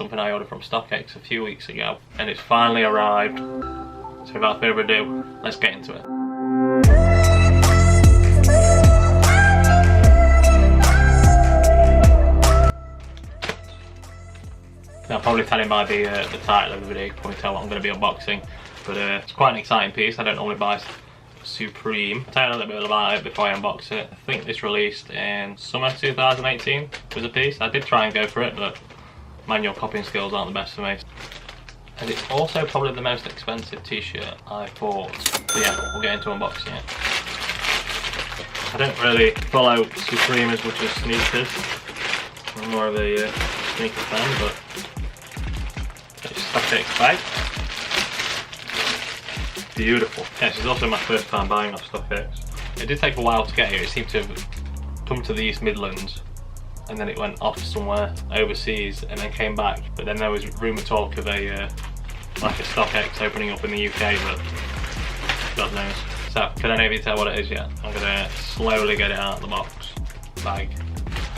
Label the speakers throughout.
Speaker 1: Something I ordered from Stockx a few weeks ago, and it's finally arrived. So without further ado, let's get into it. Now, probably telling by the title of the video, you can probably tell what I'm going to be unboxing. But it's quite an exciting piece. I don't normally buy Supreme. I'll tell you a little bit about it before I unbox it. I think this released in summer 2018 was a piece. I did try and go for it, but manual copying skills aren't the best for me. And it's also probably the most expensive t-shirt I've bought. So yeah, we'll get into unboxing it. I don't really follow Supreme as much as sneakers. I'm more of a sneaker fan, but it's Stockx bag. Beautiful. Yeah, this is also my first time buying off Stockx. It did take a while to get here. It seemed to have come to the East Midlands and then it went off somewhere overseas and then came back. But then there was rumour talk of a like a Stockx opening up in the UK, but God knows. So, can any of you tell what it is yet? I'm gonna slowly get it out of the box bag.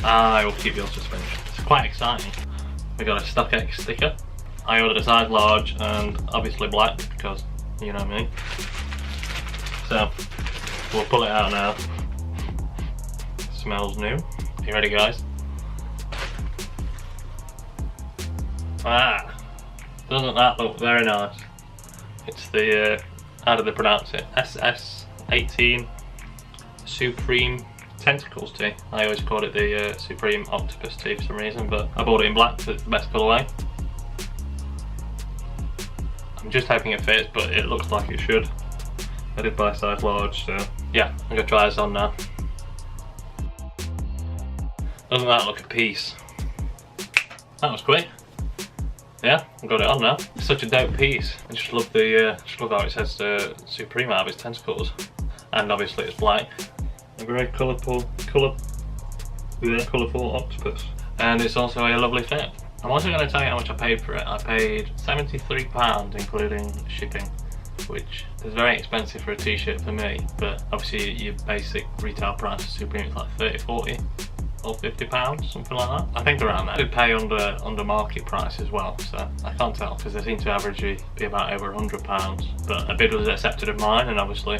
Speaker 1: I will keep your suspension. It's quite exciting. We got a Stockx sticker. I ordered a size large and obviously black because you know me. So we'll pull it out now. It smells new. You ready, guys? Ah, doesn't that look very nice? It's the how do they pronounce it? SS18 Supreme Tentacles tee. I always called it the Supreme Octopus tee for some reason, but I bought it in black because it's the best colourway. I'm just hoping it fits, but it looks like it should. I did buy a size large, so yeah, I'm gonna try this on now. Doesn't that look a piece? That was quick. Yeah, I've got it on now. It's such a dope piece. I just love the just love how it says Supreme out of its tentacles, and obviously it's black. A very colourful octopus, and it's also a lovely fit. I'm also going to tell you how much I paid for it. I paid £73 including shipping, which is very expensive for a t-shirt for me, but obviously your basic retail price of Supreme is like 30, 40 or £50, something like that. I think around that. I did pay under market price as well, so I can't tell because they seem to average be about over £100, but a bid was accepted of mine and obviously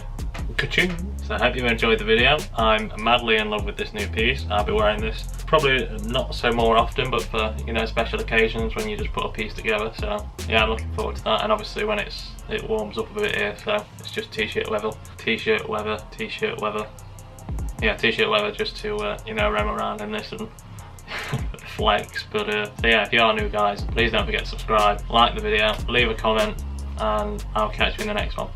Speaker 1: ka-ching. So I hope you enjoyed the video. I'm madly in love with this new piece. I'll be wearing this probably not so more often, but for, you know, special occasions when you just put a piece together. So yeah, I'm looking forward to that. And obviously when it warms up a bit here, so it's just t-shirt weather, t-shirt weather, t-shirt weather. Yeah, t-shirt weather, just to you know, roam around in this and flex. But so yeah, if you are new, guys, please don't forget to subscribe, like the video, leave a comment, and I'll catch you in the next one.